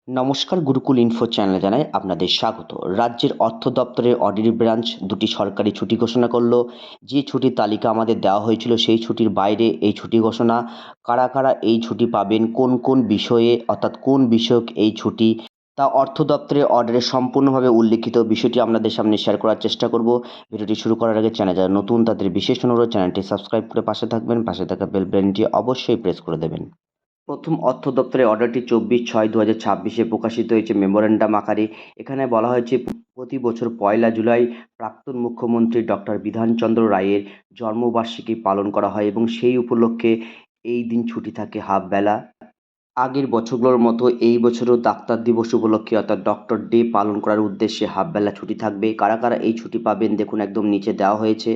নমস্কার, গুরুকুল ইনফো চ্যানেলে জানাই আপনাদের স্বাগত। রাজ্যের অর্থ দপ্তরের অডিট ব্রাঞ্চ দুটি সরকারি ছুটি ঘোষণা করলো। যে ছুটির তালিকা আমাদের দেওয়া হয়েছিল সেই ছুটির বাইরে এই ছুটি ঘোষণা। কারা কারা এই ছুটি পাবেন, কোন কোন বিষয়ে অর্থাৎ কোন বিষয়ক এই ছুটি, তা অর্থ দপ্তরের অর্ডারে সম্পূর্ণভাবে উল্লিখিত বিষয়টি আপনাদের সামনে শেয়ার করার চেষ্টা করব। ভিডিওটি শুরু করার আগে চ্যানেল যারা নতুন তাদের বিশেষ অনুরোধ, চ্যানেলটি সাবস্ক্রাইব করে পাশে থাকবেন, পাশে থাকা বেল বাটনটি অবশ্যই প্রেস করে দেবেন। প্রথম অর্থ দপ্তরের অর্ডারটি 24/6/2026 প্রকাশিত হয়েছে মেমোরেন্ডাম আকারে। এখানে বলা হয়েছে প্রতি বছর 1 জুলাই প্রাক্তন মুখ্যমন্ত্রী ডক্টর বিধানচন্দ্র রায়ের জন্মবার্ষিকী পালন করা হয় এবং সেই উপলক্ষে এই দিন ছুটি থাকে হাফ বেলা। আগের বছরগুলোর মতো এই বছরও ডাক্তার দিবস উপলক্ষে অর্থাৎ ডক্টর ডে পালন করার উদ্দেশ্যে হাফ বেলা ছুটি থাকবে। কারা কারা এই ছুটি পাবেন দেখুন, একদম নিচে দেওয়া হয়েছে।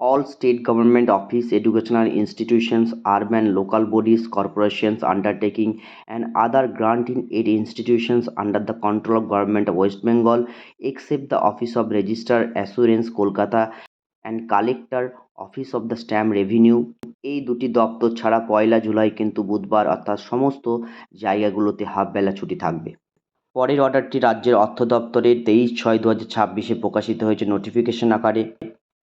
All state government office, educational institutions, urban local bodies, corporations, undertaking and other granting aid institutions under the control of Government of West Bengal, except the Office of Register Assurance Kolkata and Collector Office of the Stamp Revenue, এই দুটি দপ্তর ছাড়া 1 জুলাই কিন্তু বুধবার অর্থাৎ সমস্ত জায়গাগুলোতে half বেলা ছুটি থাকবে। পরের অর্ডারটি রাজ্যের অর্থ দপ্তরের 23/6/2026 প্রকাশিত হয়েছে নোটিফিকেশন আকারে।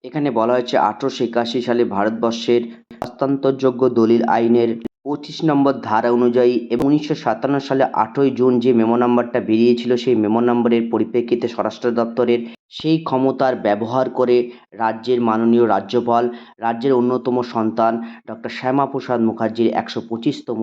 এখানে বলা হয়েছে 1881 সালে ভারতবর্ষের হস্তান্তরযোগ্য দলিল আইনের 25 নম্বর ধারা অনুযায়ী এবং 1957 সালে 8ই জুন যে মেমো নাম্বারটা বেরিয়েছিল সেই মেমো নাম্বারের পরিপ্রেক্ষিতে স্বরাষ্ট্র দপ্তরের সেই ক্ষমতার ব্যবহার করে রাজ্যের মাননীয় রাজ্যপাল রাজ্যের অন্যতম সন্তান ডক্টর শ্যামাপ্রসাদ মুখার্জির 125তম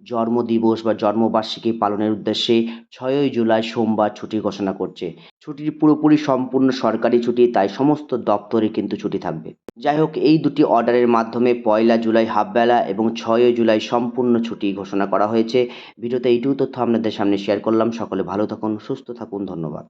জন্মদিবস বা জন্মবার্ষিকী পালনের উদ্দেশ্যে 6ই জুলাই সোমবার ছুটি ঘোষণা করছে। ছুটির পুরোপুরি সম্পূর্ণ সরকারি ছুটি, তাই সমস্ত দপ্তরে কিন্তু ছুটি থাকবে। যাই হোক, এই দুটি অর্ডারের মাধ্যমে 1 জুলাই হাফবেলা এবং 6ই জুলাই সম্পূর্ণ ছুটি ঘোষণা করা হয়েছে। ভিডিওতে এইটুকু তথ্য আপনাদের সামনে শেয়ার করলাম। সকলে ভালো থাকুন, সুস্থ থাকুন, ধন্যবাদ।